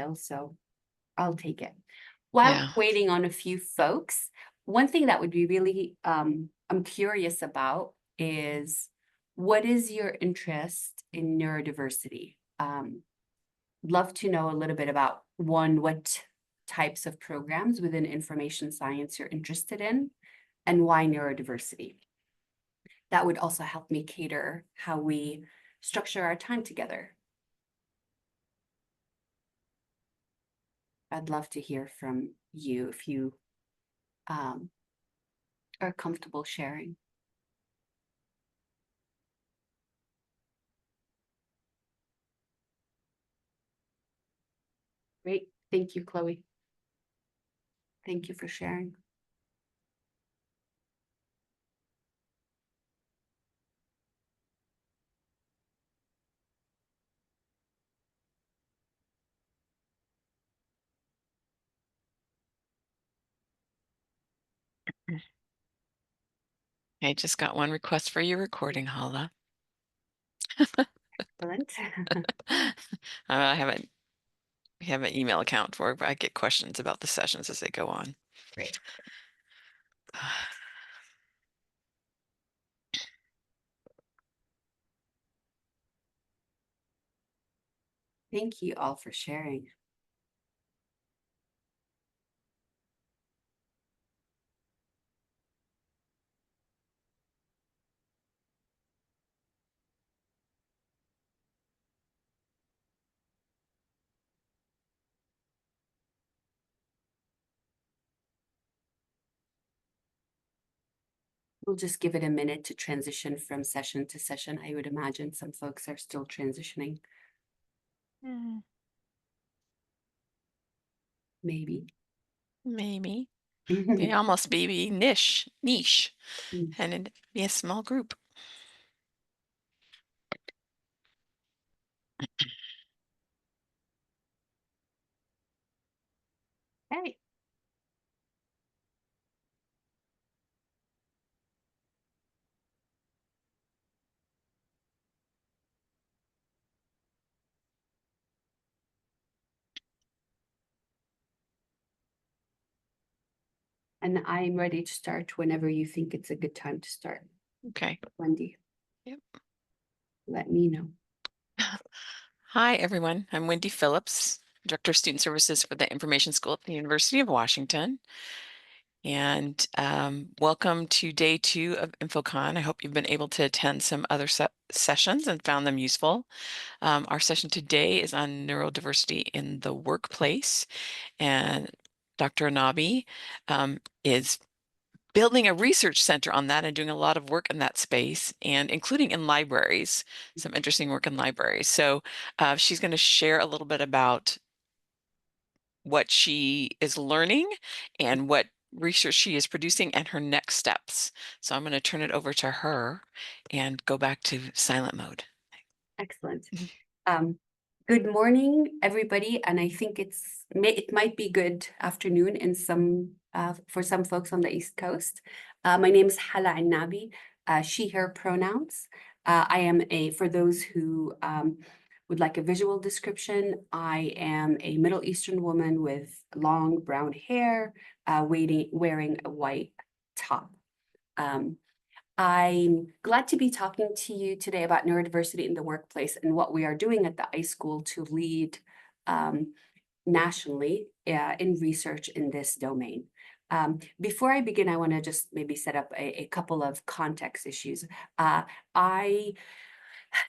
while, so I'll take it. While Yeah. waiting on a few folks, one thing that would be really I'm curious about is, what is your interest in neurodiversity? Love to know a little bit about, one, what types of programs within information science you're interested in, and why neurodiversity. That would also help me cater how we structure our time together. I'd love to hear from you if you are comfortable sharing. Great. Thank you, Chloe. Thank you for sharing. I just got one request for your recording, Hala. Excellent. I haven't we have an email account for it, but I get questions about the sessions as they go on. Great. Thank you all for sharing. We'll just give it a minute to transition from session to session. I would imagine some folks are still transitioning. Maybe. Maybe. Be almost be niche, Mm. and it'd be a small group. Okay. And I'm ready to start whenever you think it's a good time to start. Okay. Wendy. Yep. Let me know. Hi, everyone. I'm Wendy Phillips, Director of Student Services for the Information School at the University of Washington. And welcome to day 2 of INFOcon. I hope you've been able to attend some other sessions and found them useful. Our session today is on neurodiversity in the workplace, and Dr. Annabi is building a research center on that and doing a lot of work in that space, and including in libraries, some interesting work in libraries. So she's going to share a little bit about what she is learning and what research she is producing and her next steps. So I'm going to turn it over to her and go back to silent mode. Excellent. Good morning, everybody. And I think it might be good afternoon in some for some folks on the East Coast. My name is Hala Annabi, she, her pronouns. I am for those who would like a visual description, I am a Middle Eastern woman with long brown hair, wearing a white top. I'm glad to be talking to you today about neurodiversity in the workplace and what we are doing at the iSchool to lead nationally in research in this domain. Before I begin, I want to just maybe set up a couple of context issues. I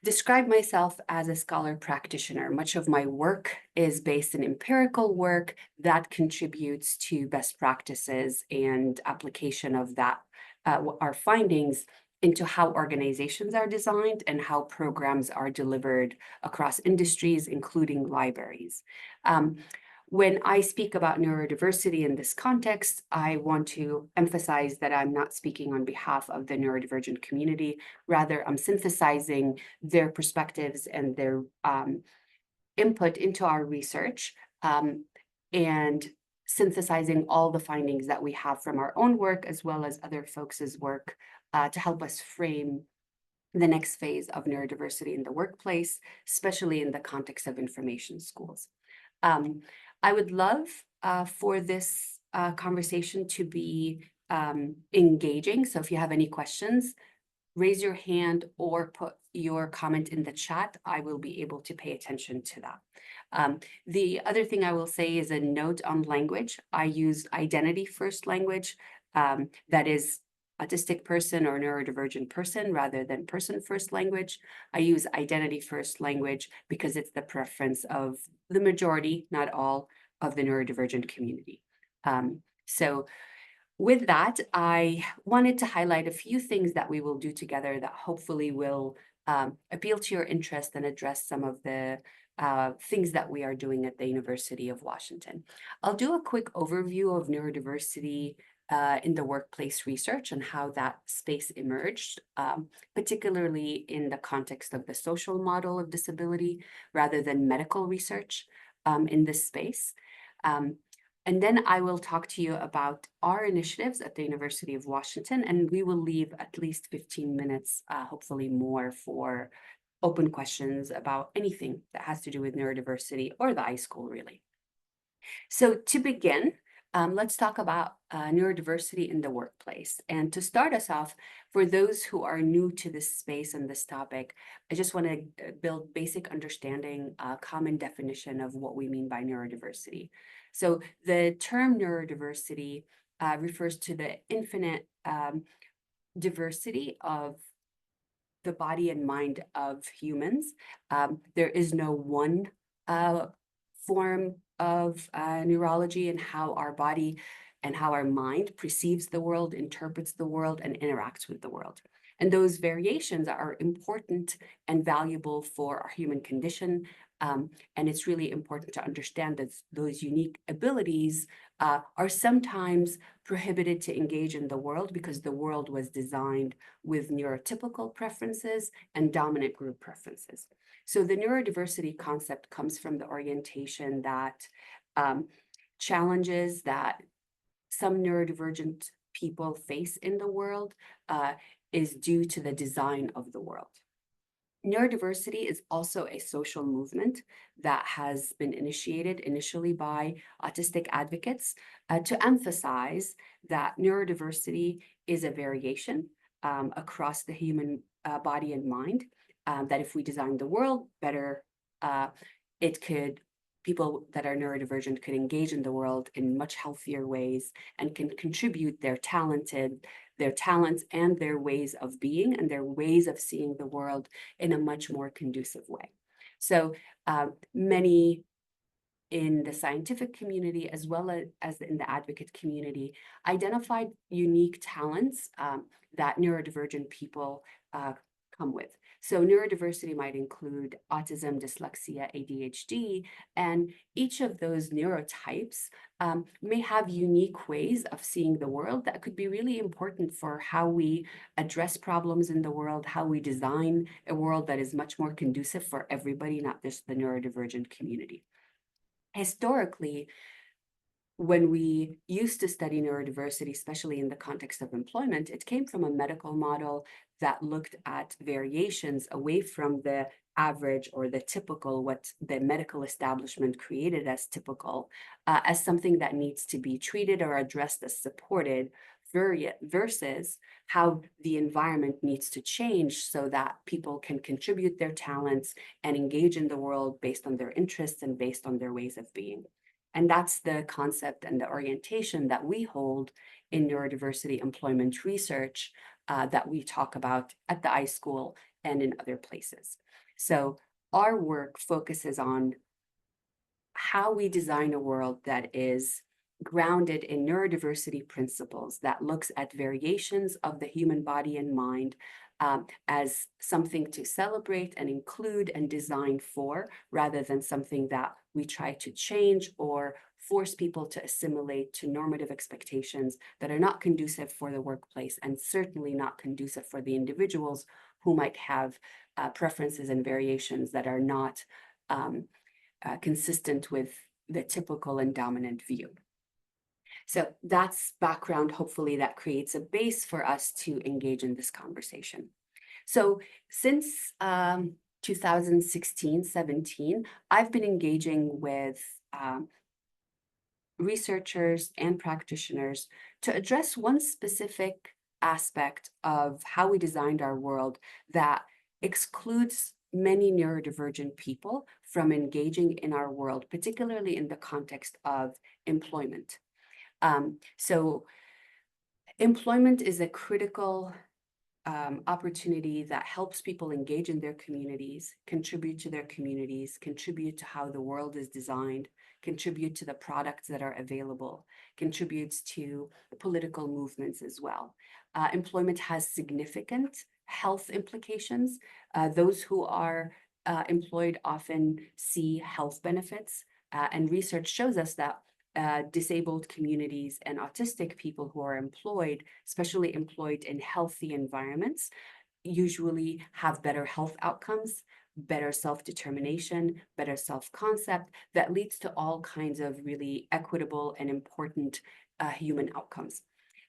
describe myself as a scholar practitioner. Much of my work is based in empirical work that contributes to best practices and application of that, our findings into how organizations are designed and how programs are delivered across industries, including libraries. When I speak about neurodiversity in this context, I want to emphasize that I'm not speaking on behalf of the neurodivergent community. Rather, I'm synthesizing their perspectives and their input into our research, and synthesizing all the findings that we have from our own work as well as other folks' work to help us frame the next phase of neurodiversity in the workplace, especially in the context of information schools. I would love for this conversation to be engaging. So if you have any questions, raise your hand or put your comment in the chat. I will be able to pay attention to that. The other thing I will say is a note on language. I use identity first language, that is autistic person or neurodivergent person rather than person first language. I use identity first language because it's the preference of the majority, not all, of the neurodivergent community. So with that, I wanted to highlight a few things that we will do together that hopefully will appeal to your interest and address some of the things that we are doing at the University of Washington. I'll do a quick overview of neurodiversity in the workplace research and how that space emerged, particularly in the context of the social model of disability rather than medical research in this space. And then I will talk to you about our initiatives at the University of Washington, and we will leave at least 15 minutes, hopefully more, for open questions about anything that has to do with neurodiversity or the iSchool, really. So to begin, let's talk about neurodiversity in the workplace. And to start us off, for those who are new to this space and this topic, I just want to build basic understanding, common definition of what we mean by neurodiversity. So the term neurodiversity refers to the infinite diversity of the body and mind of humans. There is no one form of neurology and how our body and how our mind perceives the world, interprets the world, and interacts with the world. And those variations are important and valuable for our human condition. And it's really important to understand that those unique abilities are sometimes prohibited to engage in the world because the world was designed with neurotypical preferences and dominant group preferences. So the neurodiversity concept comes from the orientation that challenges that some neurodivergent people face in the world is due to the design of the world. Neurodiversity is also a social movement that has been initiated initially by autistic advocates to emphasize that neurodiversity is a variation across the human body and mind, that if we design the world better, people that are neurodivergent could engage in the world in much healthier ways and can contribute their talents and their ways of being and their ways of seeing the world in a much more conducive way. So many in the scientific community, as well as in the advocate community, identified unique talents that neurodivergent people come with. So neurodiversity might include autism, dyslexia, ADHD, and each of those neurotypes may have unique ways of seeing the world that could be really important for how we address problems in the world, how we design a world that is much more conducive for everybody, not just the neurodivergent community. Historically, when we used to study neurodiversity, especially in the context of employment, it came from a medical model that looked at variations away from the average or the typical, what the medical establishment created as typical, as something that needs to be treated or addressed as supported, versus how the environment needs to change so that people can contribute their talents and engage in the world based on their interests and based on their ways of being. And that's the concept and the orientation that we hold in neurodiversity employment research that we talk about at the iSchool and in other places. So our work focuses on how we design a world that is grounded in neurodiversity principles, that looks at variations of the human body and mind as something to celebrate and include and design for, rather than something that we try to change or force people to assimilate to normative expectations that are not conducive for the workplace and certainly not conducive for the individuals who might have preferences and variations that are not consistent with the typical and dominant view. So that's background, hopefully that creates a base for us to engage in this conversation. So since 2016, 17, I've been engaging with researchers and practitioners to address one specific aspect of how we designed our world that excludes many neurodivergent people from engaging in our world, particularly in the context of employment. So employment is a critical opportunity that helps people engage in their communities, contribute to their communities, contribute to how the world is designed, contribute to the products that are available, contributes to political movements as well. Employment has significant health implications. Those who are employed often see health benefits, and research shows us that disabled communities and autistic people who are employed, especially employed in healthy environments, usually have better health outcomes, better self-determination, better self-concept that leads to all kinds of really equitable and important human outcomes.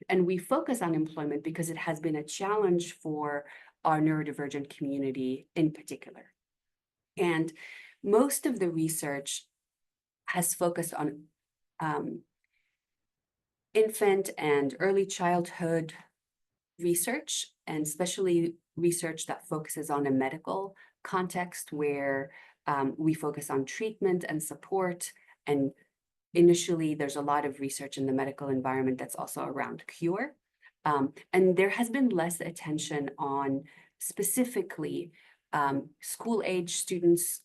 And we focus on employment because it has been a challenge for our neurodivergent community in particular. And most of the research has focused on infant and early childhood research, and especially research that focuses on a medical context where we focus on treatment and support. And initially, there's a lot of research in the medical environment that's also around cure. And there has been less attention on specifically school-age students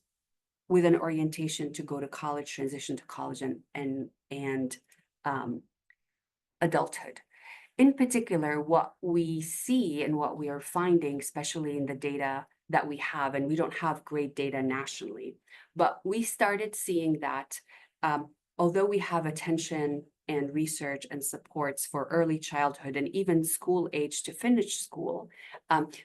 with an orientation to go to college, transition to college, and adulthood. In particular, what we see and what we are finding, especially in the data that we have, and we don't have great data nationally, but we started seeing that although we have attention and research and supports for early childhood and even school age to finish school,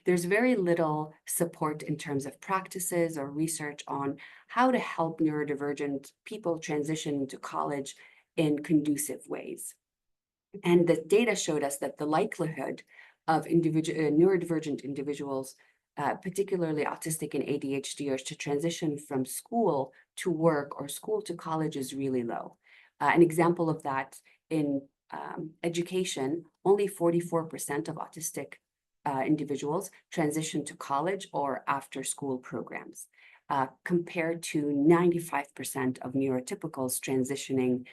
there's very little support in terms of practices or research on how to help neurodivergent people transition into college in conducive ways. And the data showed us that the likelihood of neurodivergent individuals, particularly autistic and ADHDers, to transition from school to work or school to college is really low. An example of that in education, only 44% of autistic individuals transition to college or after school programs, compared to 95% of neurotypicals transitioning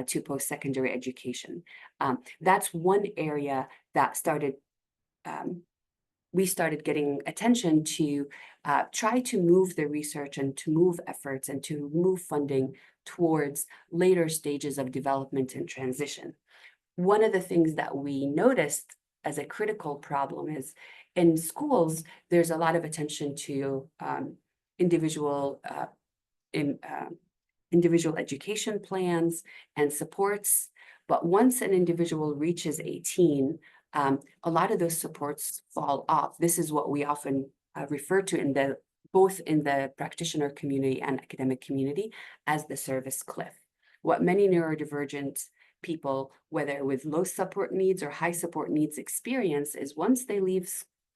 to post-secondary education. That's one area that we started getting attention to try to move the research and to move efforts and to move funding towards later stages of development and transition. One of the things that we noticed as a critical problem is in schools, there's a lot of attention to individual education plans and supports. But once an individual reaches 18, a lot of those supports fall off. This is what we often refer to both in the practitioner community and academic community as the service cliff. What many neurodivergent people, whether with low support needs or high support needs, experience is once they leave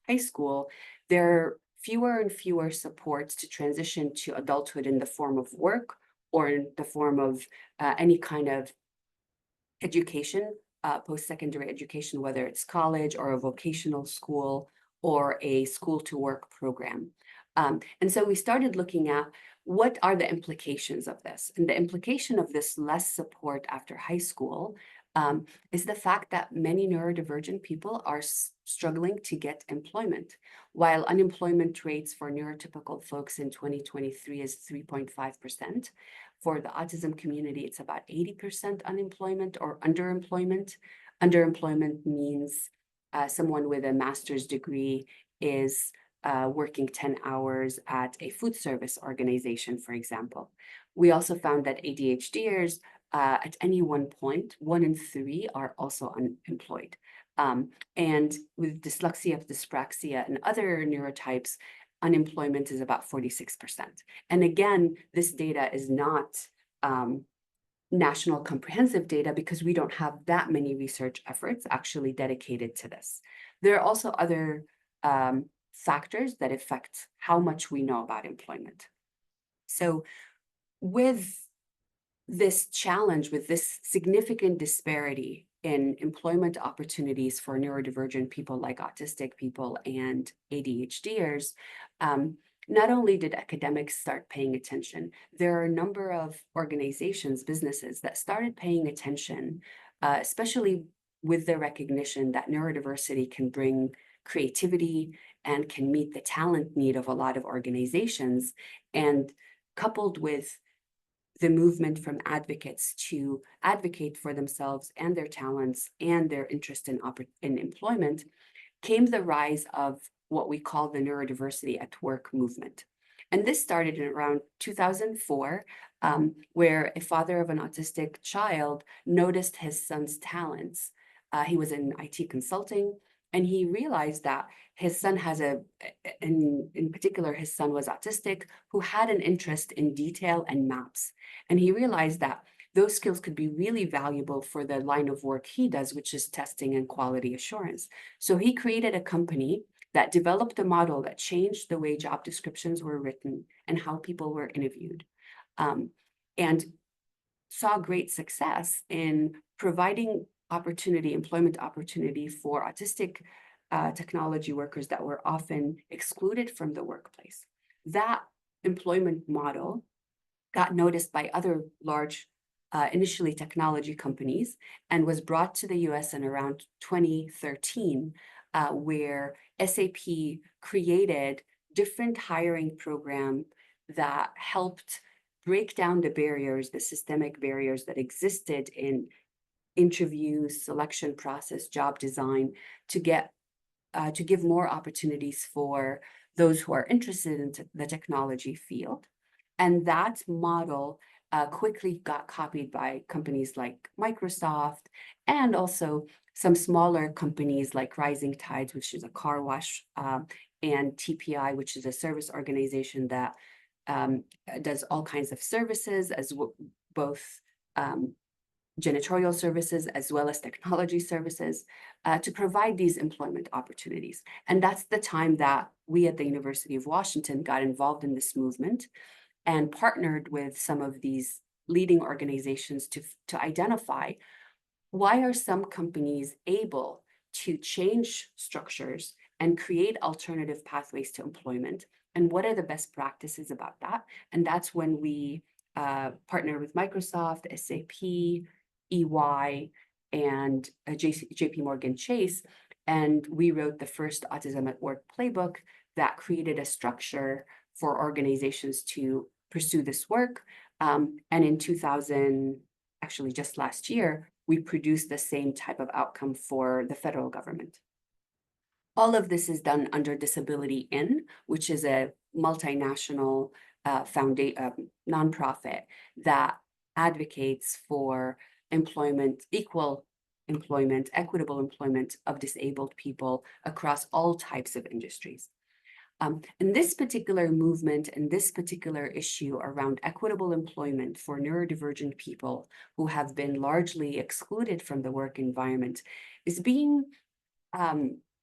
high school, there are fewer and fewer supports to transition to adulthood in the form of work or in the form of any kind of education, post-secondary education, whether it's college or a vocational school or a school to work program. And so we started looking at what are the implications of this? And the implication of this less support after high school is the fact that many neurodivergent people are struggling to get employment. While unemployment rates for neurotypical folks in 2023 is 3.5%, for the autism community, it's about 80% unemployment or underemployment. Underemployment means someone with a master's degree is working 10 hours at a food service organization, for example. We also found that ADHDers at any one point, 1 in 3 are also unemployed. And with dyslexia, dyspraxia, and other neurotypes, unemployment is about 46%. And again, this data is not national comprehensive data because we don't have that many research efforts actually dedicated to this. There are also other factors that affect how much we know about employment. So with this challenge with this significant disparity in employment opportunities for neurodivergent people like autistic people and ADHDers, not only did academics start paying attention, there are a number of organizations, businesses that started paying attention, especially with the recognition that neurodiversity can bring creativity and can meet the talent need of a lot of organizations. And coupled with the movement from advocates to advocate for themselves and their talents and their interest in employment, came the rise of what we call the neurodiversity at work movement. And this started in around 2004, where a father of an autistic child noticed his son's talents. He was in IT consulting, and he realized that his son has in particular, his son was autistic, who had an interest in detail and maps. And he realized that those skills could be really valuable for the line of work he does, which is testing and quality assurance. So he created a company that developed a model that changed the way job descriptions were written and how people were interviewed, and saw great success in providing employment opportunity for autistic technology workers that were often excluded from the workplace. That employment model got noticed by other large, initially technology companies, and was brought to the US in around 2013, where SAP created different hiring program that helped break down the barriers, the systemic barriers that existed in interviews, selection process, job design, to give more opportunities for those who are interested in the technology field. And that model quickly got copied by companies like Microsoft, and also some smaller companies like Rising Tides, which is a car wash, and TPI, which is a service organization that does all kinds of services, both janitorial services as well as technology services, to provide these employment opportunities. And that's the time that we at the University of Washington got involved in this movement and partnered with some of these leading organizations to identify why are some companies able to change structures and create alternative pathways to employment, and what are the best practices about that. And that's when we partnered with Microsoft, SAP, EY, and JP Morgan Chase, and we wrote the first Autism at Work playbook that created a structure for organizations to pursue this work. And in 2000, actually just last year, we produced the same type of outcome for the federal government. All of this is done under Disability In, which is a multinational nonprofit that advocates for employment, equal employment, equitable employment of disabled people across all types of industries. And this particular movement and this particular issue around equitable employment for neurodivergent people who have been largely excluded from the work environment is being,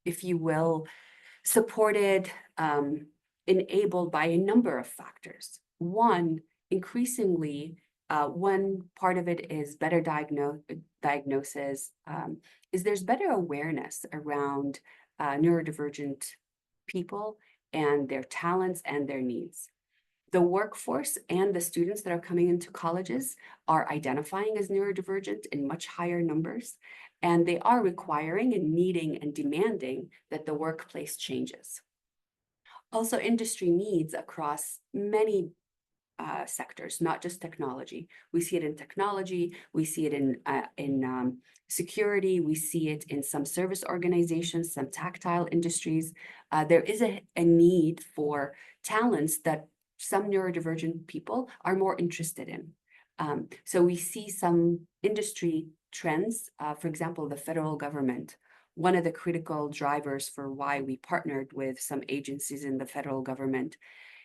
if you will, supported, enabled by a number of factors. One, increasingly, one part of it is better diagnosis, is there's better awareness around neurodivergent people and their talents and their needs. The workforce and the students that are coming into colleges are identifying as neurodivergent in much higher numbers, and they are requiring and needing and demanding that the workplace changes. Also, industry needs across many sectors, not just technology. We see it in technology, we see it in security, we see it in some service organizations, some tactile industries. There is a need for talents that some neurodivergent people are more interested in. So we see some industry trends, for example, the federal government. One of the critical drivers for why we partnered with some agencies in the federal government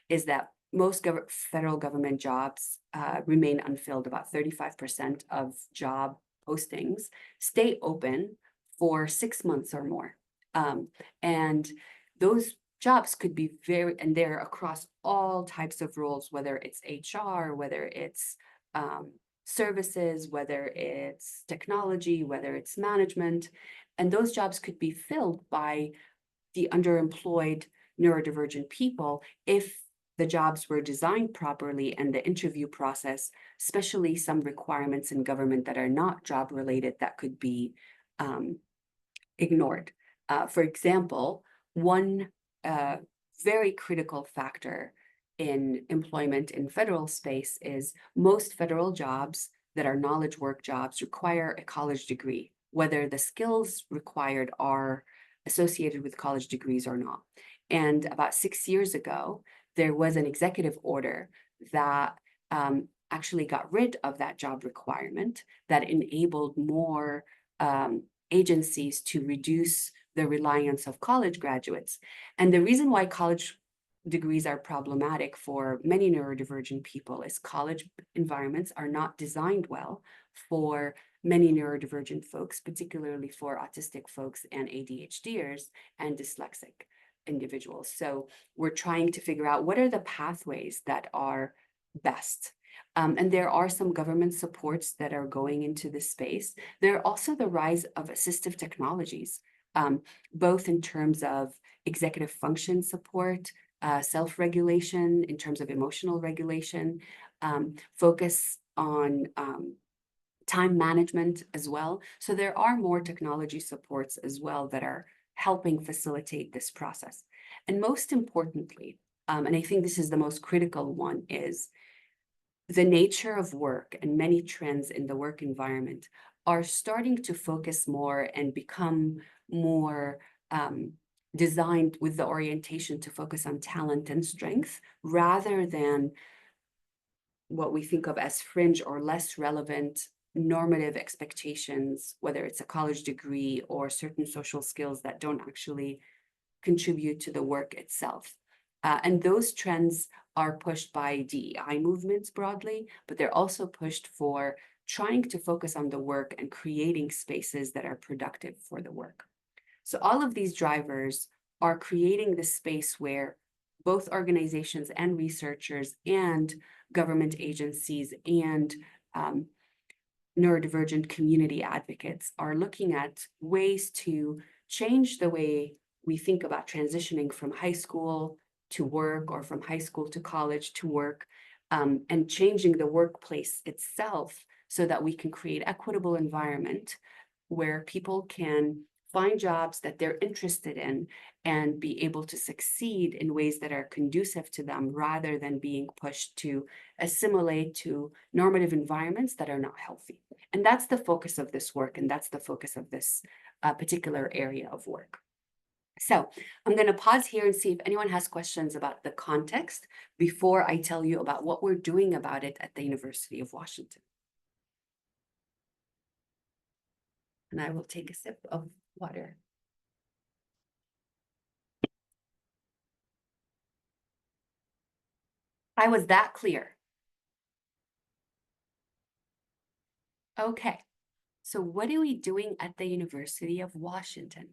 is that most federal government jobs remain unfilled. About 35% of job postings stay open for 6 months or more. And those jobs could be and they're across all types of roles, whether it's HR, whether it's services, whether it's technology, whether it's management, and those jobs could be filled by the underemployed neurodivergent people if the jobs were designed properly and the interview process, especially some requirements in government that are not job related, that could be ignored. For example, one very critical factor in employment in federal space is most federal jobs that are knowledge work jobs require a college degree, whether the skills required are associated with college degrees or not. And about 6 years ago, there was an executive order that actually got rid of that job requirement, that enabled more agencies to reduce the reliance of college graduates. And the reason why college degrees are problematic for many neurodivergent people is college environments are not designed well for many neurodivergent folks, particularly for autistic folks and ADHDers and dyslexic individuals. So we're trying to figure out what are the pathways that are best. And there are some government supports that are going into this space. There are also the rise of assistive technologies, both in terms of executive function support, self-regulation, in terms of emotional regulation, focus on time management as well. So there are more technology supports as well that are helping facilitate this process. And most importantly, and I think this is the most critical one, is the nature of work and many trends in the work environment are starting to focus more and become more designed with the orientation to focus on talent and strength rather than what we think of as fringe or less relevant normative expectations, whether it's a college degree or certain social skills that don't actually contribute to the work itself. And those trends are pushed by DEI movements broadly, but they're also pushed for trying to focus on the work and creating spaces that are productive for the work. So all of these drivers are creating this space where both organizations and researchers and government agencies and neurodivergent community advocates are looking at ways to change the way we think about transitioning from high school to work or from high school to college to work, and changing the workplace itself so that we can create equitable environment where people can find jobs that they're interested in and be able to succeed in ways that are conducive to them rather than being pushed to assimilate to normative environments that are not healthy. And that's the focus of this work, and that's the focus of this particular area of work. So I'm going to pause here and see if anyone has questions about the context before I tell you about what we're doing about it at the University of Washington. And I will take a sip of water. I was that clear. Okay, so what are we doing at the University of Washington?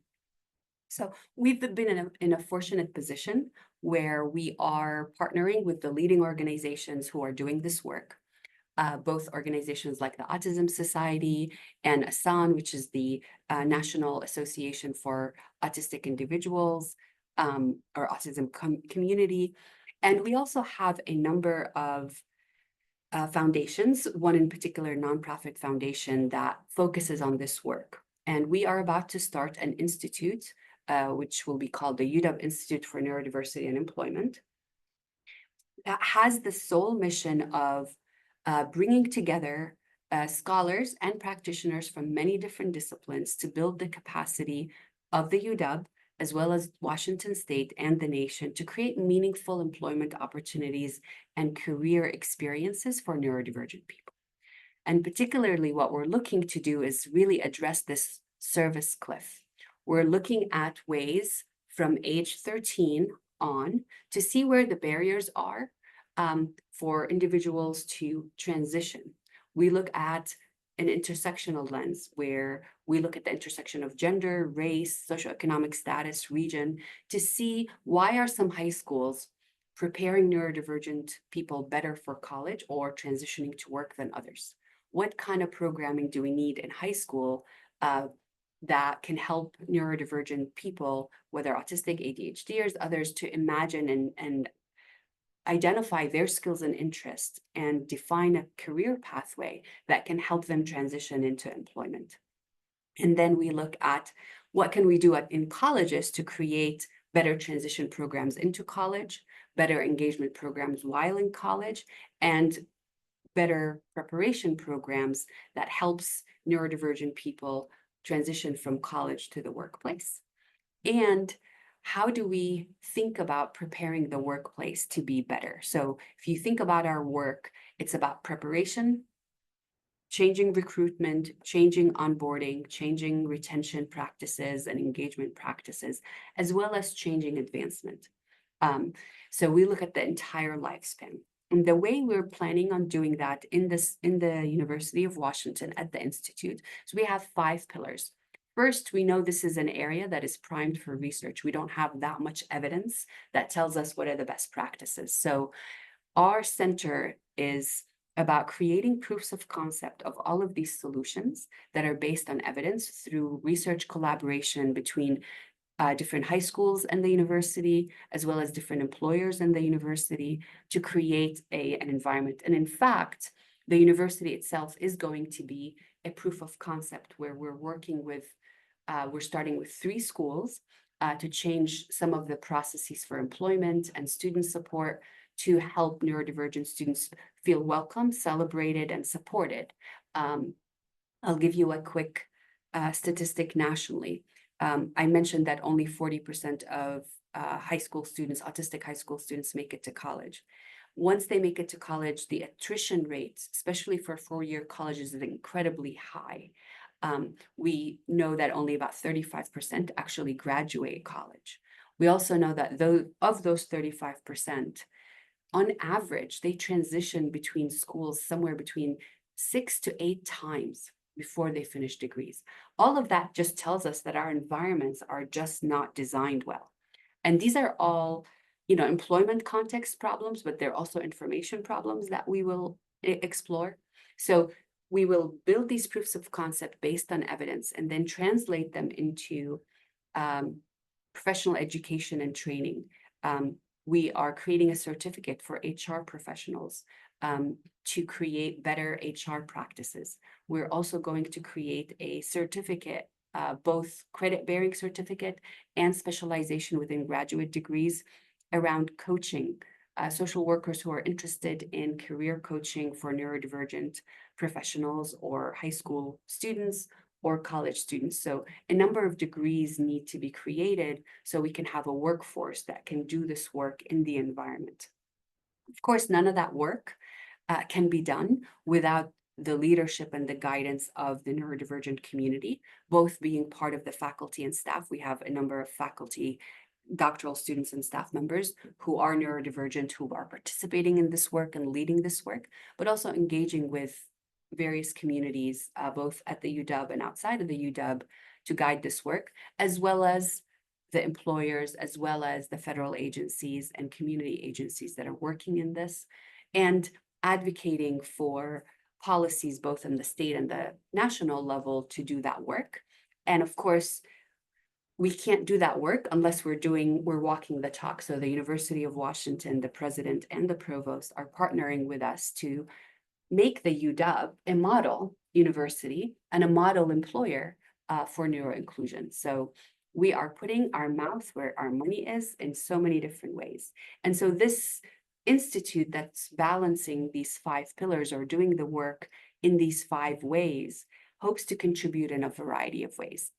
So we've been in a fortunate position where we are partnering with the leading organizations who are doing this work. Both organizations like the Autism Society and ASAN, which is the National Association for Autistic Individuals or Autism Community. And we also have a number of foundations, one in particular, nonprofit foundation that focuses on this work. And we are about to start an institute, which will be called the UW Institute for Neurodiversity and Employment, that has the sole mission of bringing together scholars and practitioners from many different disciplines to build the capacity of the UW, as well as Washington State and the nation, to create meaningful employment opportunities and career experiences for neurodivergent people. And particularly what we're looking to do is really address this service cliff. We're looking at ways from age 13 on to see where the barriers are for individuals to transition. We look at an intersectional lens where we look at the intersection of gender, race, socioeconomic status, region, to see why are some high schools preparing neurodivergent people better for college or transitioning to work than others. what kind of programming do we need in high school that can help neurodivergent people, whether autistic, ADHDers, others, to imagine and identify their skills and interests and define a career pathway that can help them transition into employment. And then we look at what can we do in colleges to create better transition programs into college, better engagement programs while in college, and better preparation programs that helps neurodivergent people transition from college to the workplace. And how do we think about preparing the workplace to be better? So if you think about our work, it's about preparation, changing recruitment, changing onboarding, changing retention practices and engagement practices, as well as changing advancement. So we look at the entire lifespan. And the way we're planning on doing that in the University of Washington at the Institute, so we have 5 pillars. First, we know this is an area that is primed for research. We don't have that much evidence that tells us what are the best practices. So our center is about creating proofs of concept of all of these solutions that are based on evidence through research collaboration between different high schools and the university, as well as different employers and the university, to create an environment. And in fact, the university itself is going to be a proof of concept where we're working with, we're starting with 3 schools to change some of the processes for employment and student support to help neurodivergent students feel welcome, celebrated, and supported. I'll give you a quick statistic nationally. I mentioned that only 40% of high school students, autistic high school students, make it to college. Once they make it to college, the attrition rates, especially for 4-year colleges, is incredibly high. We know that only about 35% actually graduate college. We also know that of those 35%, on average, they transition between schools somewhere between 6 to 8 times before they finish degrees. All of that just tells us that our environments are just not designed well. And these are all, employment context problems, but they're also information problems that we will explore. So we will build these proofs of concept based on evidence and then translate them into professional education and training. We are creating a certificate for HR professionals to create better HR practices. We're also going to create a certificate, both credit-bearing certificate and specialization within graduate degrees around coaching, social workers who are interested in career coaching for neurodivergent professionals or high school students or college students. So a number of degrees need to be created so we can have a workforce that can do this work in the environment. Of course, none of that work can be done without the leadership and the guidance of the neurodivergent community, both being part of the faculty and staff. We have a number of faculty, doctoral students and staff members who are neurodivergent, who are participating in this work and leading this work, but also engaging with various communities, both at the UW and outside of the UW, to guide this work, as well as the employers, as well as the federal agencies and community agencies that are working in this, and advocating for policies both in the state and the national level to do that work. And of course, we can't do that work unless we're walking the talk. So the University of Washington, the president and the provost are partnering with us to make the UW a model university and a model employer for neuroinclusion. So we are putting our mouth where our money is in so many different ways. And so this institute that's balancing these 5 pillars or doing the work in these 5 ways hopes to contribute in a variety of ways.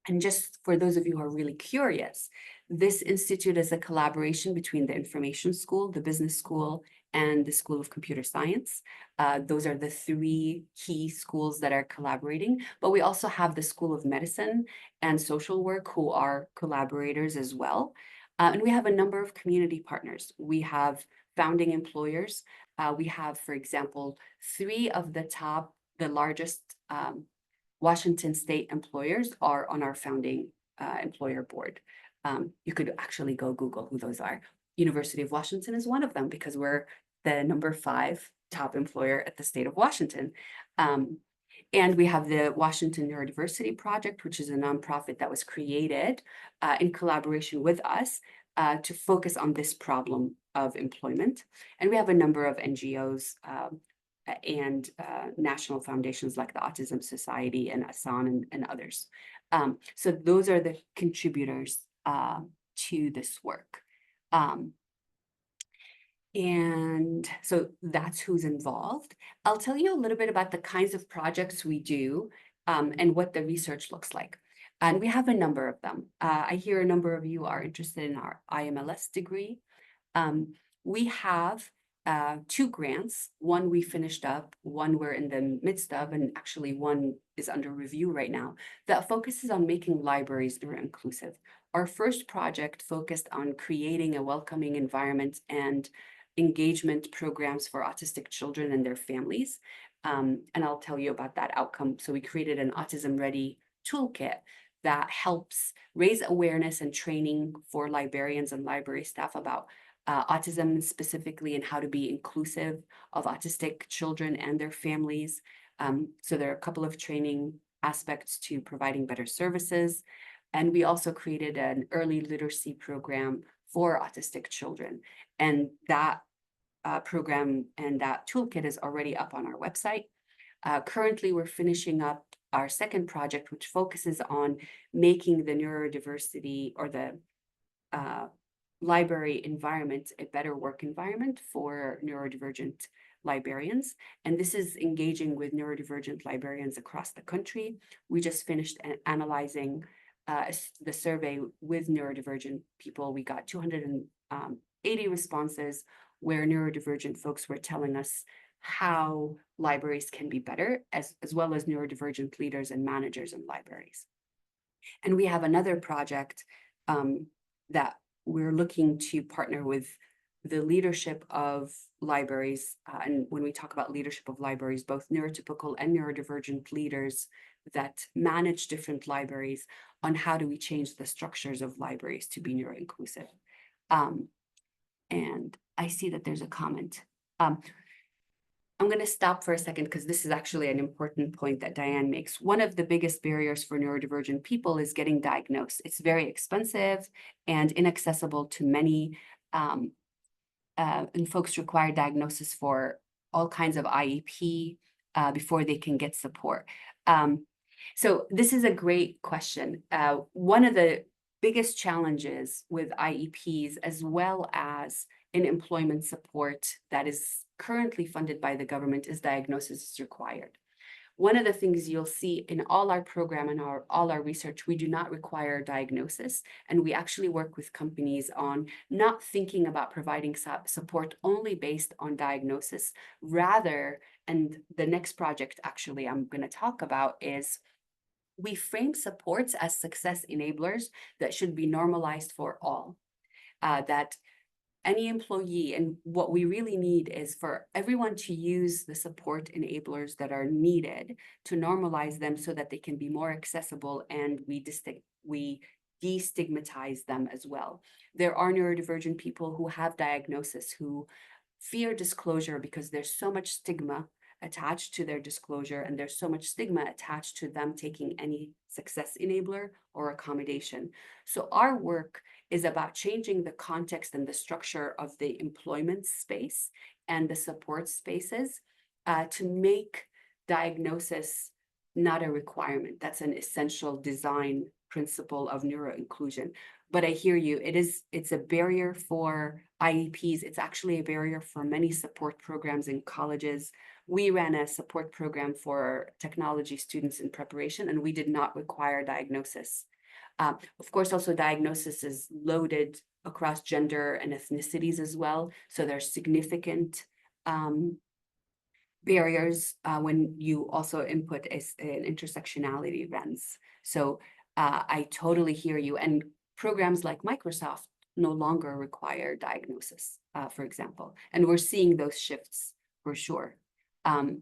And just for those of you who are really curious, this institute is a collaboration between the Information School, the Business School, and the School of Computer Science. Those are the 3 key schools that are collaborating, but we also have the School of Medicine and Social Work who are collaborators as well. And we have a number of community partners. We have founding employers. We have, for example, 3 of the largest Washington state employers are on our founding employer board. You could actually go Google who those are. University of Washington is one of them because we're the number 5 top employer at the state of Washington. And we have the Washington Neurodiversity Project, which is a nonprofit that was created in collaboration with us to focus on this problem of employment. And we have a number of NGOs and national foundations like the Autism Society and ASAN and others. So those are the contributors to this work. And so that's who's involved. I'll tell you a little bit about the kinds of projects we do and what the research looks like. And we have a number of them. I hear a number of you are interested in our IMLS degree. We have 2 grants. One we finished up, one we're in the midst of, and actually one is under review right now, that focuses on making libraries neuro-inclusive. Our first project focused on creating a welcoming environment and engagement programs for autistic children and their families. And I'll tell you about that outcome. So we created an autism ready toolkit that helps raise awareness and training for librarians and library staff about autism specifically and how to be inclusive of autistic children and their families. So there are a couple of training aspects to providing better services. And we also created an early literacy program for autistic children. And that program and that toolkit is already up on our website. Currently, we're finishing up our second project, which focuses on making the neurodiversity or the library environment a better work environment for neurodivergent librarians. And this is engaging with neurodivergent librarians across the country. We just finished analyzing the survey with neurodivergent people. We got 280 responses where neurodivergent folks were telling us how libraries can be better, as well as neurodivergent leaders and managers in libraries. And we have another project that we're looking to partner with the leadership of libraries. And when we talk about leadership of libraries, both neurotypical and neurodivergent leaders that manage different libraries on how do we change the structures of libraries to be neuro-inclusive. And I see that there's a comment. I'm going to stop for a second because this is actually an important point that Diane makes. One of the biggest barriers for neurodivergent people is getting diagnosed. It's very expensive and inaccessible to many, and folks require diagnosis for all kinds of IEP before they can get support. So this is a great question. One of the biggest challenges with IEPs, as well as in employment support that is currently funded by the government, is diagnosis is required. One of the things you'll see in all our program and all our research, we do not require diagnosis, and we actually work with companies on not thinking about providing support only based on diagnosis. Rather, and the next project actually I'm going to talk about is we frame supports as success enablers that should be normalized for all. That any employee, and what we really need is for everyone to use the support enablers that are needed to normalize them so that they can be more accessible, and we destigmatize them as well. There are neurodivergent people who have diagnosis who fear disclosure because there's so much stigma attached to their disclosure, and there's so much stigma attached to them taking any success enabler or accommodation. So our work is about changing the context and the structure of the employment space and the support spaces to make diagnosis not a requirement. That's an essential design principle of neuro-inclusion. But I hear you, it's a barrier for IEPs. It's actually a barrier for many support programs in colleges. We ran a support program for technology students in preparation, and we did not require diagnosis. Of course, also diagnosis is loaded across gender and ethnicities as well. So there's significant barriers when you also input an intersectionality lens. So I totally hear you. And programs like Microsoft no longer require diagnosis, for example. And we're seeing those shifts for sure. And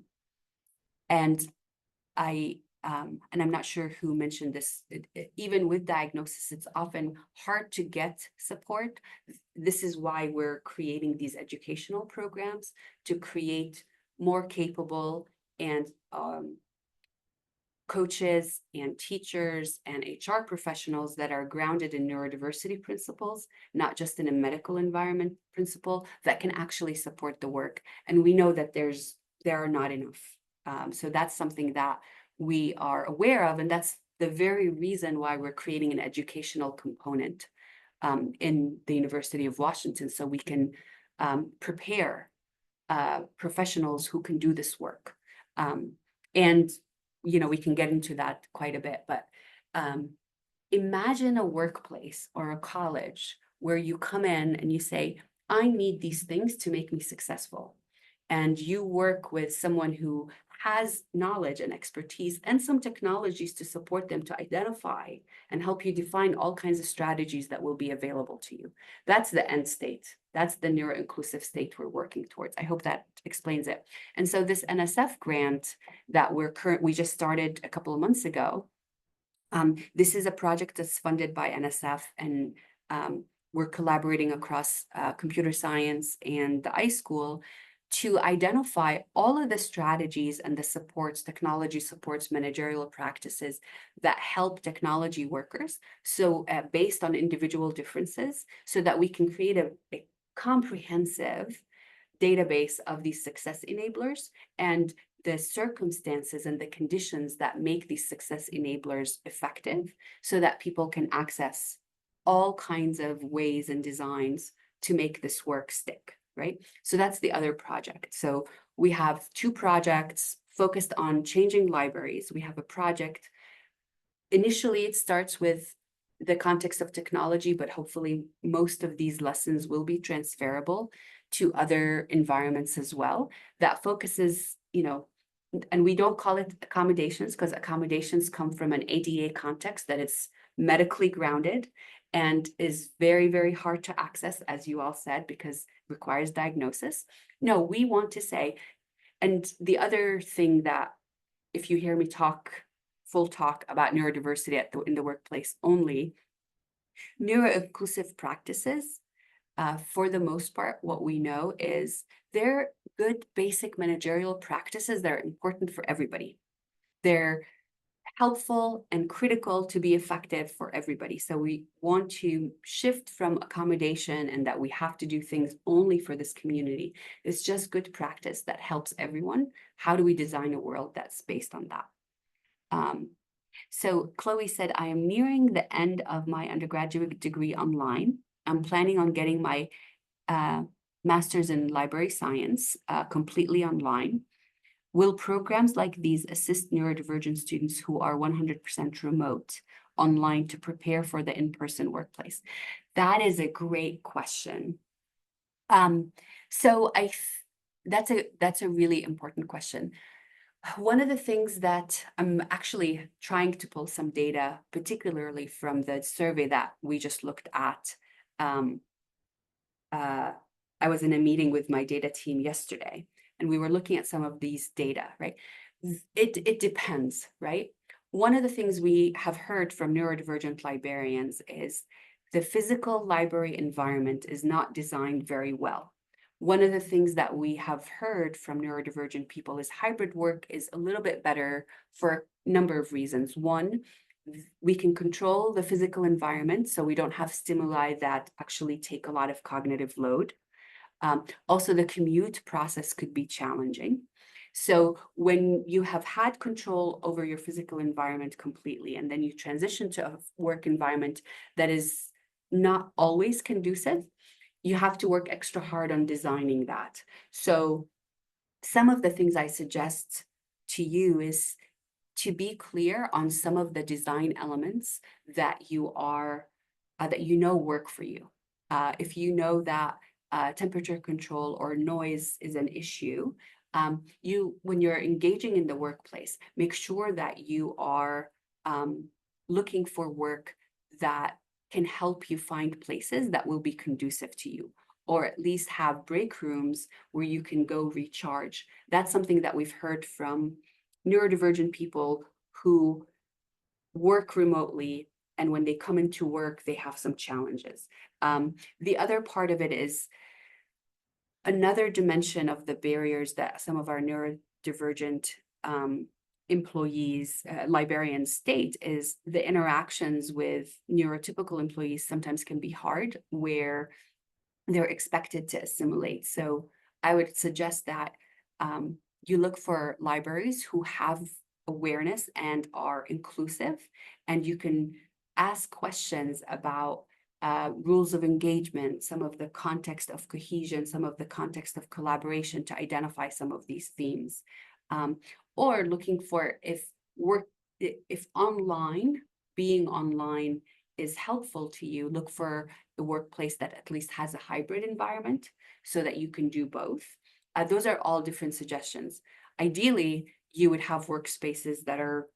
I'm not sure who mentioned this, even with diagnosis, it's often hard to get support. This is why we're creating these educational programs to create more capable and coaches and teachers and HR professionals that are grounded in neurodiversity principles, not just in a medical environment principle, that can actually support the work. And we know that there are not enough. So that's something that we are aware of, and that's the very reason why we're creating an educational component in the University of Washington, so we can prepare professionals who can do this work. And we can get into that quite a bit, but imagine a workplace or a college where you come in and you say, I need these things to make me successful. And you work with someone who has knowledge and expertise and some technologies to support them to identify and help you define all kinds of strategies that will be available to you. That's the end state. That's the neuro-inclusive state we're working towards. I hope that explains it. And so this NSF grant that we just started a couple of months ago, this is a project that's funded by NSF, and we're collaborating across computer science and the iSchool to identify all of the strategies and the supports, technology supports, managerial practices that help technology workers. So based on individual differences, so that we can create a comprehensive database of these success enablers and the circumstances and the conditions that make these success enablers effective, so that people can access all kinds of ways and designs to make this work stick, right? So that's the other project. So we have two projects focused on changing libraries. We have a project, initially it starts with the context of technology, but hopefully most of these lessons will be transferable to other environments as well, that focuses, and we don't call it accommodations, because accommodations come from an ADA context that it's medically grounded and is very, very hard to access, as you all said, because it requires diagnosis. No, we want to say, and the other thing that, if you hear me full talk about neurodiversity in the workplace only, neuro-inclusive practices, for the most part, what we know is they're good basic managerial practices that are important for everybody. They're helpful and critical to be effective for everybody. So we want to shift from accommodation and that we have to do things only for this community. It's just good practice that helps everyone. How do we design a world that's based on that? So Chloe said, I am nearing the end of my undergraduate degree online. I'm planning on getting my master's in library science completely online. Will programs like these assist neurodivergent students who are 100% remote online to prepare for the in-person workplace? That is a great question. So that's a really important question. One of the things that I'm actually trying to pull some data, particularly from the survey that we just looked at. I was in a meeting with my data team yesterday, and we were looking at some of these data, right? It depends, right? One of the things we have heard from neurodivergent librarians is the physical library environment is not designed very well. One of the things that we have heard from neurodivergent people is hybrid work is a little bit better for a number of reasons. One, we can control the physical environment, so we don't have stimuli that actually take a lot of cognitive load. Also, the commute process could be challenging. So when you have had control over your physical environment completely, and then you transition to a work environment that is not always conducive, you have to work extra hard on designing that. So some of the things I suggest to you is to be clear on some of the design elements that you are, that work for you. If you know that temperature control or noise is an issue, when you're engaging in the workplace, make sure that you are looking for work that can help you find places that will be conducive to you, or at least have break rooms where you can go recharge. That's something that we've heard from neurodivergent people who work remotely, and when they come into work, they have some challenges. The other part of it is Another dimension of the barriers that some of our neurodivergent employees, librarians state is the interactions with neurotypical employees sometimes can be hard, where they're expected to assimilate. So I would suggest that you look for libraries who have awareness and are inclusive, and you can ask questions about rules of engagement, some of the context of cohesion, some of the context of collaboration to identify some of these themes. Or looking for if being online is helpful to you, look for a workplace that at least has a hybrid environment so that you can do both. Those are all different suggestions. Ideally, you would have workspaces that are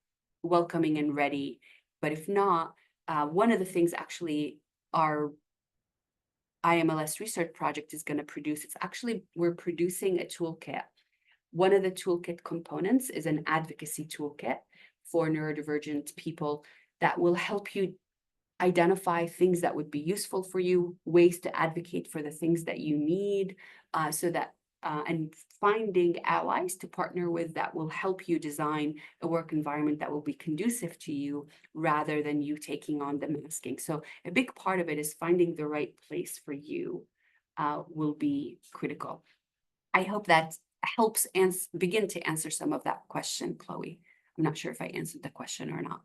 welcoming and ready, but if not, one of the things actually our IMLS research project is going to produce, we're producing a toolkit. One of the toolkit components is an advocacy toolkit for neurodivergent people that will help you identify things that would be useful for you, ways to advocate for the things that you need, and finding allies to partner with that will help you design a work environment that will be conducive to you rather than you taking on the masking. So a big part of it is finding the right place for you will be critical. I hope that helps begin to answer some of that question, Chloe. I'm not sure if I answered the question or not.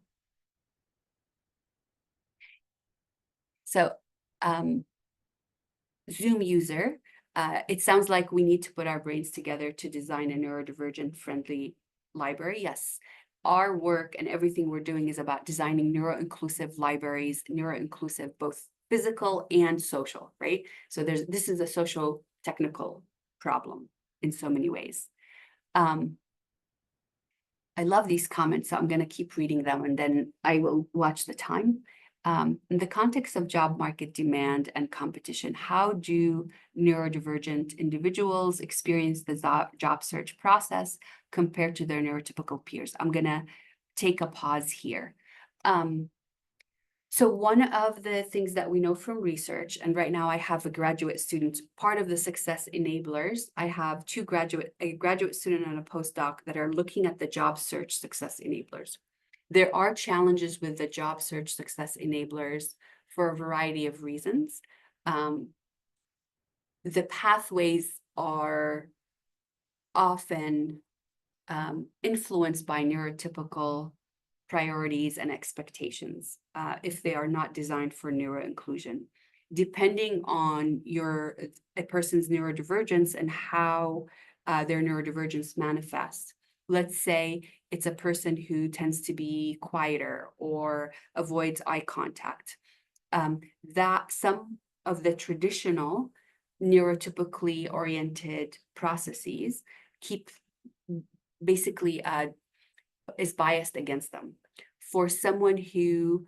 So Zoom user, it sounds like we need to put our brains together to design a neurodivergent friendly library. Yes, our work and everything we're doing is about designing neuro-inclusive libraries, neuro-inclusive both physical and social, right? So this is a social technical problem in so many ways. I love these comments, so I'm going to keep reading them and then I will watch the time. In the context of job market demand and competition, how do neurodivergent individuals experience the job search process compared to their neurotypical peers? I'm going to take a pause here. So one of the things that we know from research, and right now I have a graduate student, part of the success enablers, I have a graduate student and a postdoc that are looking at the job search success enablers. There are challenges with the job search success enablers for a variety of reasons. The pathways are often influenced by neurotypical priorities and expectations if they are not designed for neuro-inclusion. Depending on a person's neurodivergence and how their neurodivergence manifests. Let's say it's a person who tends to be quieter or avoids eye contact. That some of the traditional neurotypically oriented processes basically is biased against them. For someone who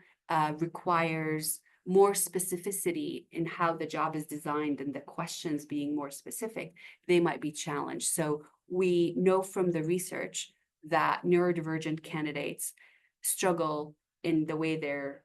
requires more specificity in how the job is designed and the questions being more specific, they might be challenged. So we know from the research that neurodivergent candidates struggle in the way their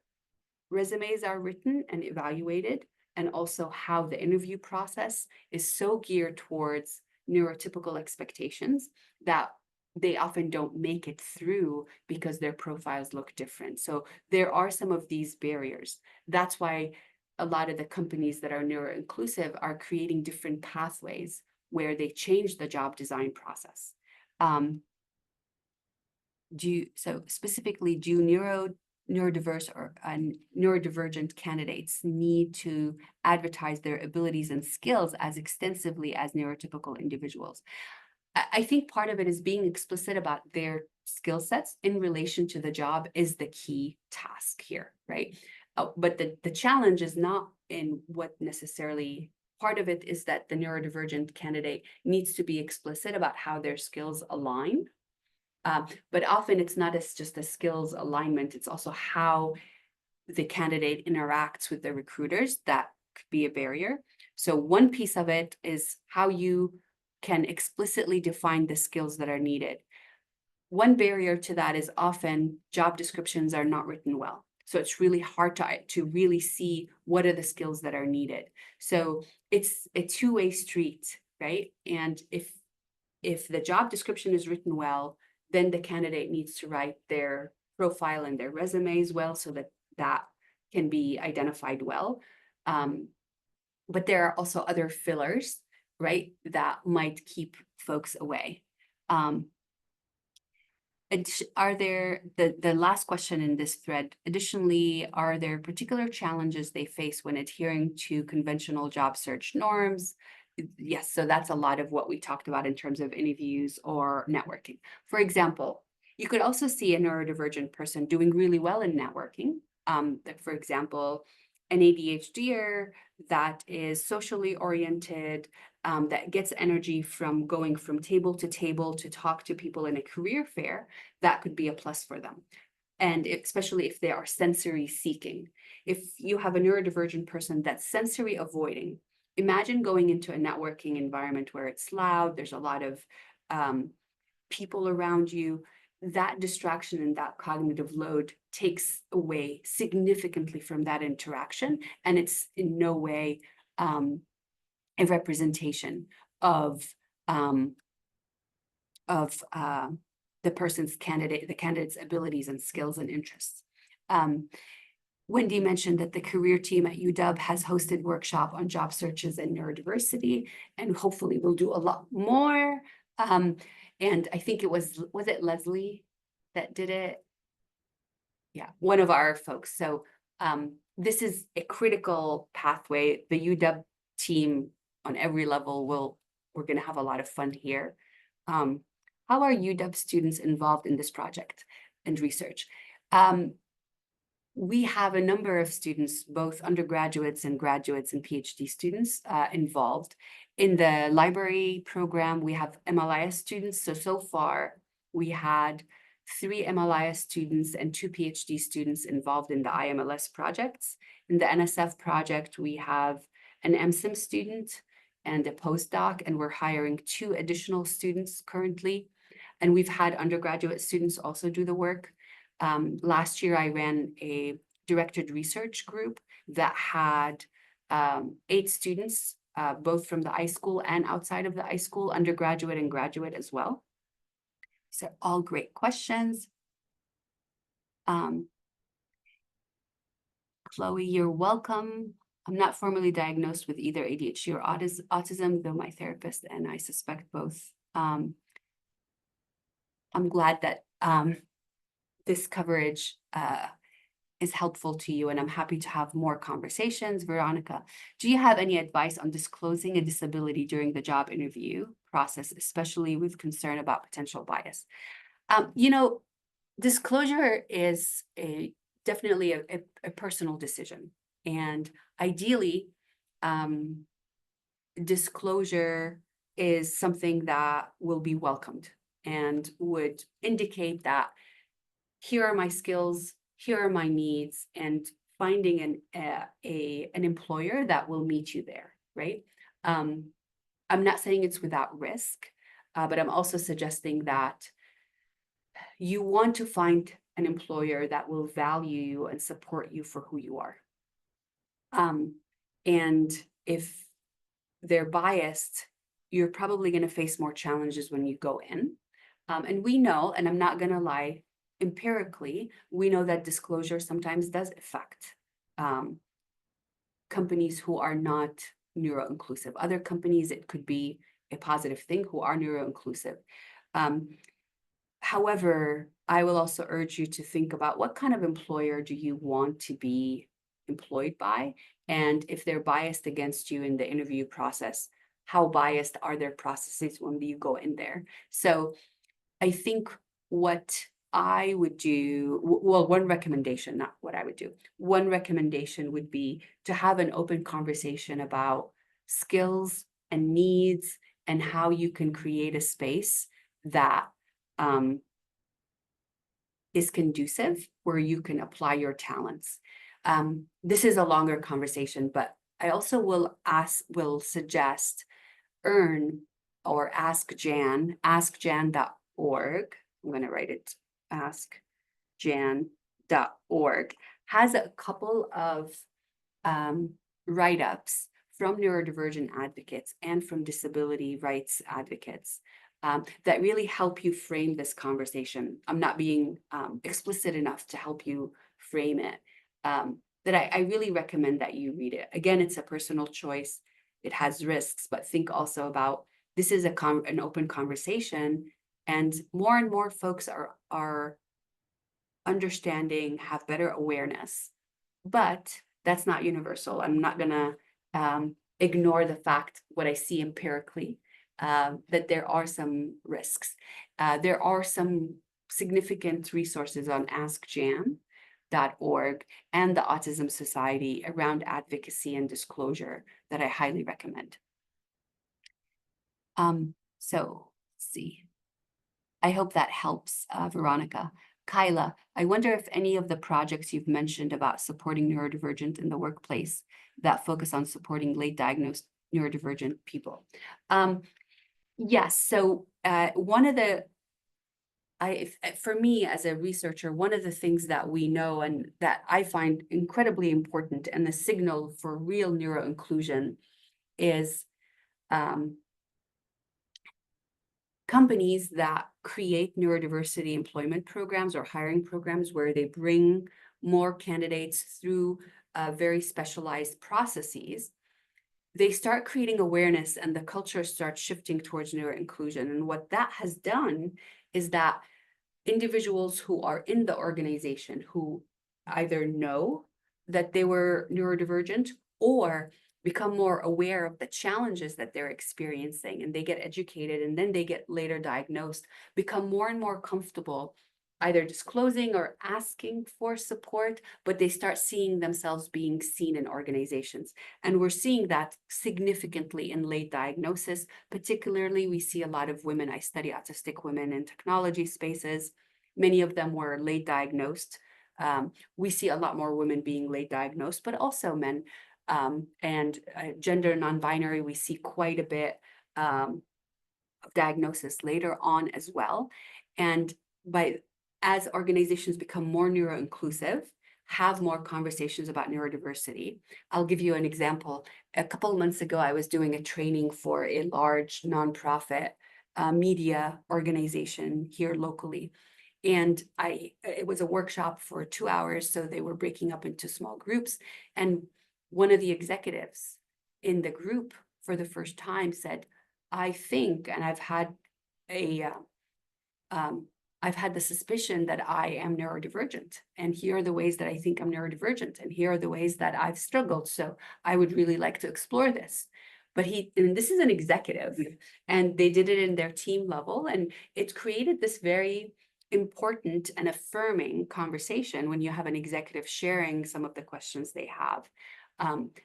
resumes are written and evaluated, and also how the interview process is so geared towards neurotypical expectations that they often don't make it through because their profiles look different. So there are some of these barriers. That's why a lot of the companies that are neuro-inclusive are creating different pathways where they change the job design process. So specifically, do neurodiverse or neurodivergent candidates need to advertise their abilities and skills as extensively as neurotypical individuals? I think part of it is being explicit about their skill sets in relation to the job is the key task here, right? But the challenge is not in what necessarily, part of it is that the neurodivergent candidate needs to be explicit about how their skills align. But often it's not just a skills alignment, it's also how the candidate interacts with the recruiters that could be a barrier. So one piece of it is how you can explicitly define the skills that are needed. One barrier to that is often job descriptions are not written well. So it's really hard to really see what are the skills that are needed. So it's a two-way street right? And if the job description is written well, then the candidate needs to write their profile and their resume as well, so that that can be identified well. But there are also other fillers, right, that might keep folks away. And are there, the last question in this thread, additionally, are there particular challenges they face when adhering to conventional job search norms? Yes, so that's a lot of what we talked about in terms of interviews or networking. For example, you could also see a neurodivergent person doing really well in networking. For example, an ADHDer that is socially oriented, that gets energy from going from table to talk to people in a career fair, that could be a plus for them. And especially if they are sensory seeking. If you have a neurodivergent person that's sensory avoiding, imagine going into a networking environment where it's loud, there's a lot of people around you. That distraction and that cognitive load takes away significantly from that interaction, and it's in no way a representation of the candidate's abilities and skills and interests. Wendy mentioned that the career team at UW has hosted workshop on job searches and neurodiversity, and hopefully we'll do a lot more. And I think it was it Leslie that did it? Yeah, one of our folks. So this is a critical pathway. The UW team on every level we're going to have a lot of fun here. How are UW students involved in this project and research? We have a number of students, both undergraduates and graduates and PhD students involved. In the library program, we have MLIS students. So far, we had 3 MLIS students and 2 PhD students involved in the IMLS projects. In the NSF project, we have an MSIM student and a postdoc, and we're hiring 2 additional students currently. And we've had undergraduate students also do the work. Last year, I ran a directed research group that had 8 students, both from the iSchool and outside of the iSchool, undergraduate and graduate as well. So all great questions. Chloe, you're welcome. I'm not formally diagnosed with either ADHD or autism, though my therapist and I suspect both. I'm glad that this coverage is helpful to you, and I'm happy to have more conversations. Veronica, do you have any advice on disclosing a disability during the job interview process, especially with concern about potential bias? Disclosure is definitely a personal decision, and ideally, disclosure is something that will be welcomed and would indicate that here are my skills, here are my needs, and finding an employer that will meet you there, right? I'm not saying it's without risk, but I'm also suggesting that you want to find an employer that will value you and support you for who you are. And if they're biased, you're probably going to face more challenges when you go in. And we know, and I'm not going to lie, empirically, we know that disclosure sometimes does affect companies who are not neuro-inclusive. Other companies, it could be a positive thing, who are neuro-inclusive. However, I will also urge you to think about what kind of employer do you want to be employed by? And if they're biased against you in the interview process, how biased are their processes when you go in there? So I think what I would do, well, one recommendation, not what I would do. One recommendation would be to have an open conversation about skills and needs and how you can create a space that is conducive where you can apply your talents. This is a longer conversation, but I also will suggest earn or ask Jan, askjan.org. I'm going to write it, askjan.org, has a couple of write-ups from neurodivergent advocates and from disability rights advocates that really help you frame this conversation. I'm not being explicit enough to help you frame it. That I really recommend that you read it. Again, it's a personal choice. It has risks, but think also about this is an open conversation, and more folks are understanding, have better awareness. But that's not universal. I'm not gonna ignore the fact what I see empirically, that there are some risks. There are some significant resources on AskJan.org and the Autism Society around advocacy and disclosure that I highly recommend. So let's see. I hope that helps, Veronica. Kyla, I wonder if any of the projects you've mentioned about supporting neurodivergent in the workplace that focus on supporting late diagnosed neurodivergent people. Yes, so one of the, for me as a researcher, one of the things that we know and that I find incredibly important and the signal for real neuroinclusion is companies that create neurodiversity employment programs or hiring programs where they bring more candidates through very specialized processes, they start creating awareness and the culture starts shifting towards neuroinclusion. And what that has done is that individuals who are in the organization who either know that they were neurodivergent or become more aware of the challenges that they're experiencing, and they get educated and then they get later diagnosed, become more and more comfortable either disclosing or asking for support, but they start seeing themselves being seen in organizations. And we're seeing that significantly in late diagnosis. Particularly, we see a lot of women. I study autistic women in technology spaces. Many of them were late diagnosed. We see a lot more women being late diagnosed, but also men. And gender non-binary, we see quite a bit of diagnosis later on as well. And as organizations become more neuro-inclusive, have more conversations about neurodiversity. I'll give you an example. A couple of months ago, I was doing a training for a large nonprofit media organization here locally. And it was a workshop for 2 hours, so they were breaking up into small groups. And one of the executives in the group for the first time said, I think, and I've had the suspicion that I am neurodivergent. And here are the ways that I think I'm neurodivergent. And here are the ways that I've struggled. So I would really like to explore this. But and this is an executive, and they did it in their team level. And it created this very important and affirming conversation when you have an executive sharing some of the questions they have.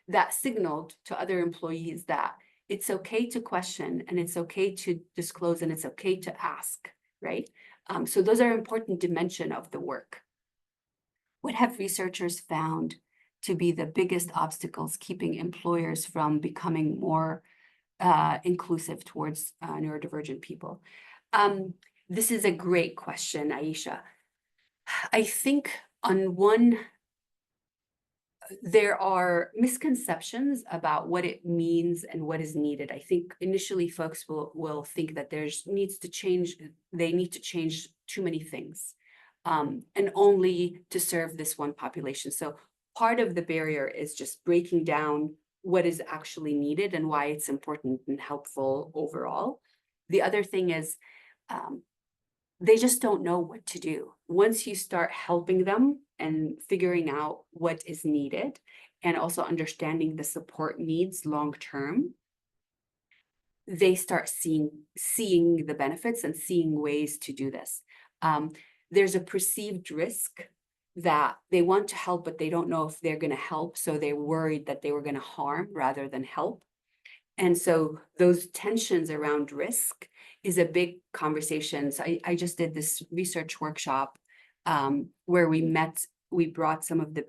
That signaled to other employees that it's okay to question and it's okay to disclose and it's okay to ask, right? So those are important dimension of the work. What have researchers found to be the biggest obstacles keeping employers from becoming more inclusive towards neurodivergent people? This is a great question, Aisha. I think on one, there are misconceptions about what it means and what is needed. I think initially folks will think that they need to change too many things and only to serve this one population. So part of the barrier is just breaking down what is actually needed and why it's important and helpful overall. The other thing is they just don't know what to do. Once you start helping them and figuring out what is needed and also understanding the support needs long-term, they start seeing the benefits and seeing ways to do this. There's a perceived risk that they want to help, but they don't know if they're going to help. So they're worried that they were going to harm rather than help. And so those tensions around risk is a big conversation. So I just did this research workshop where we brought some of the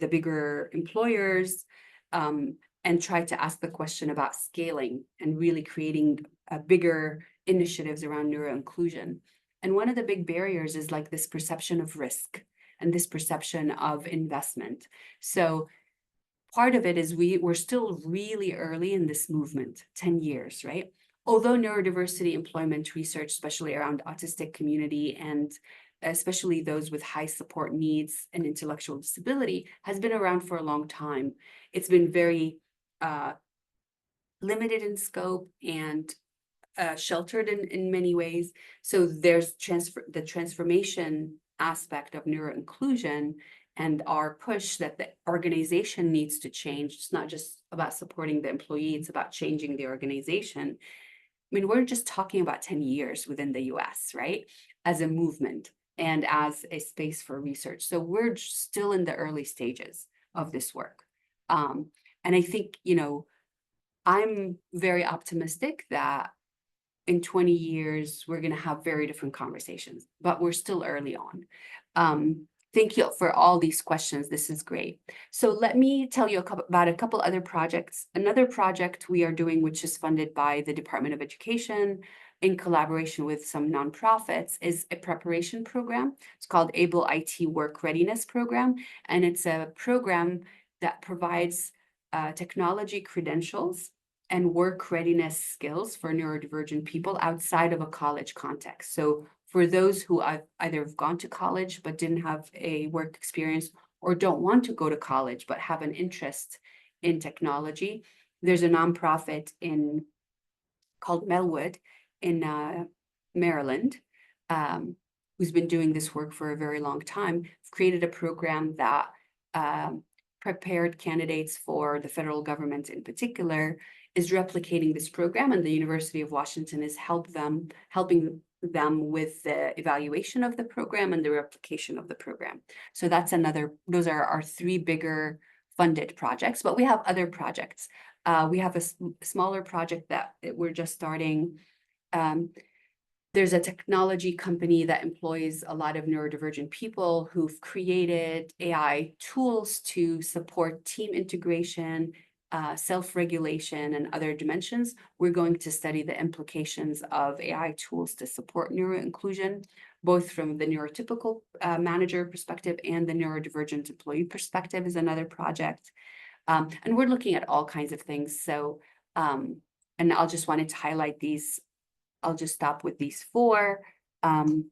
bigger employers and tried to ask the question about scaling and really creating bigger initiatives around neuroinclusion. And one of the big barriers is like this perception of risk and this perception of investment. So part of it is we're still really early in this movement, 10 years, right? Although neurodiversity employment research, especially around autistic community and especially those with high support needs and intellectual disability, has been around for a long time. It's been very limited in scope and sheltered in many ways. So there's the transformation aspect of neuroinclusion and our push that the organization needs to change. It's not just about supporting the employee, it's about changing the organization. I mean, we're just talking about 10 years within the US, right? As a movement and as a space for research. So we're still in the early stages of this work. And I think, I'm very optimistic that in 20 years, we're going to have very different conversations, but we're still early on. Thank you for all these questions. This is great. So let me tell you about a couple other projects. Another project we are doing, which is funded by the Department of Education in collaboration with some nonprofits, is a preparation program. It's called Able IT Work Readiness Program, and it's a program that provides technology credentials and work readiness skills for neurodivergent people outside of a college context. So for those who either have gone to college but didn't have a work experience or don't want to go to college but have an interest in technology, there's a nonprofit called Melwood in Maryland, who's been doing this work for a very long time, created a program that prepared candidates for the federal government in particular, is replicating this program, and the University of Washington is helping them with the evaluation of the program and the replication of the program. So that's those are our three bigger funded projects, but we have other projects. We have a smaller project that we're just starting. There's a technology company that employs a lot of neurodivergent people who've created AI tools to support team integration, self-regulation, and other dimensions. We're going to study the implications of AI tools to support neuroinclusion, both from the neurotypical manager perspective and the neurodivergent employee perspective is another project. And we're looking at all kinds of things. So, and I'll just wanted to highlight these. I'll just stop with these four. And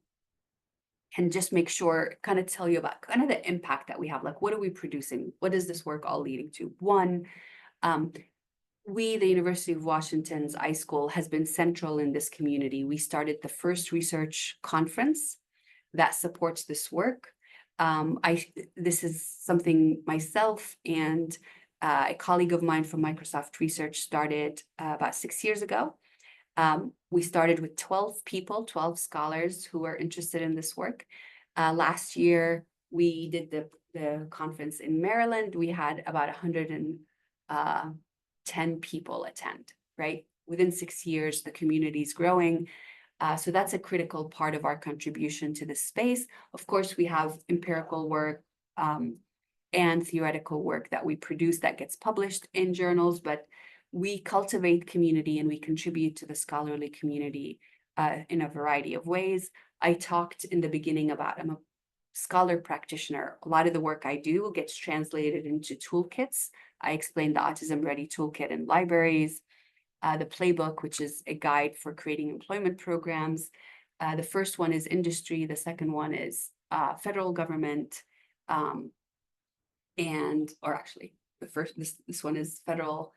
just make sure, kind of tell you about kind of the impact that we have. Like, what are we producing? What is this work all leading to? One, the University of Washington's iSchool has been central in this community. We started the first research conference that supports this work. This is something myself and a colleague of mine from Microsoft Research started about 6 years ago. We started with 12 people, 12 scholars who were interested in this work. Last year, we did the conference in Maryland. We had about 110 people attend, right? Within 6 years, the community is growing. So that's a critical part of our contribution to this space. Of course, we have empirical work and theoretical work that we produce that gets published in journals, but we cultivate community and we contribute to the scholarly community in a variety of ways. I talked in the beginning about I'm a scholar practitioner. A lot of the work I do gets translated into toolkits. I explained the Autism Ready Toolkit in libraries, the playbook, which is a guide for creating employment programs. The first one is industry. The second one is federal government. This one is federal.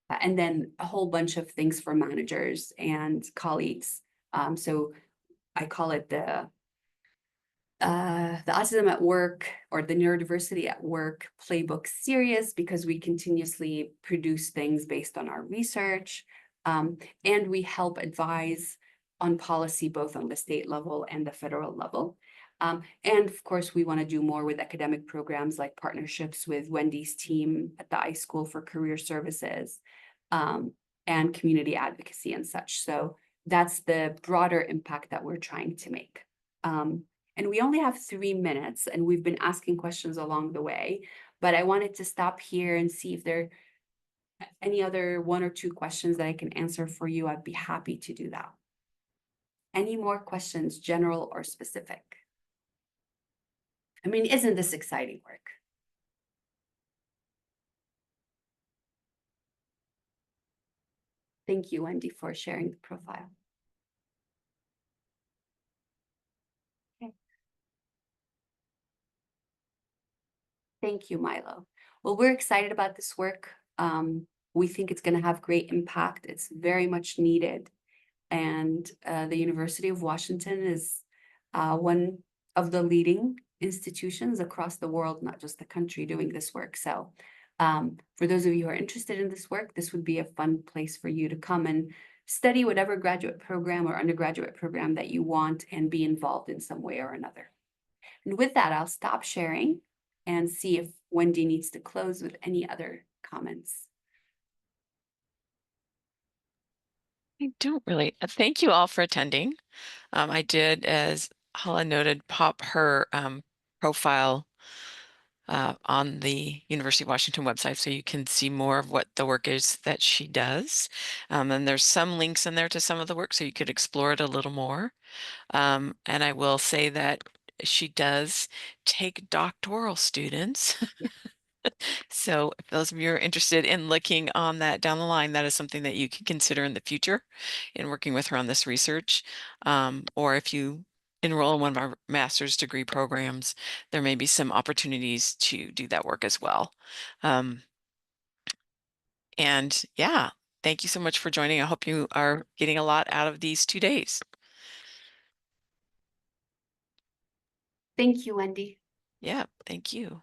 And then a whole bunch of things for managers and colleagues. So I call it the Autism at Work or the Neurodiversity at Work playbook series, because we continuously produce things based on our research. And we help advise on policy, both on the state level and the federal level. And of course, we want to do more with academic programs like partnerships with Wendy's team at the iSchool for Career Services, and community advocacy and such. So that's the broader impact that we're trying to make. And we only have 3 minutes, and we've been asking questions along the way, but I wanted to stop here and see if there are any other 1 or 2 questions that I can answer for you. I'd be happy to do that. Any more questions, general or specific? I mean, isn't this exciting work? Thank you, Wendy, for sharing the profile. Okay. Thank you, Milo. Well, we're excited about this work. We think it's going to have great impact. It's very much needed. And the University of Washington is one of the leading institutions across the world, not just the country, doing this work. So for those of you who are interested in this work, this would be a fun place for you to come and study whatever graduate program or undergraduate program that you want and be involved in some way or another. And with that, I'll stop sharing and see if Wendy needs to close with any other comments. I don't really. Thank you all for attending. I did, as Hala noted, pop her profile on the University of Washington website so you can see more of what the work is that she does. And there's some links in there to some of the work so you could explore it a little more. And I will say that she does take doctoral students. Yeah. So if those of you are interested in looking on that down the line, that is something that you can consider in the future in working with her on this research. Or if you enroll in one of our master's degree programs, there may be some opportunities to do that work as well. And yeah, thank you so much for joining. I hope you are getting a lot out of these 2 days. Thank you, Wendy. Yeah, thank you.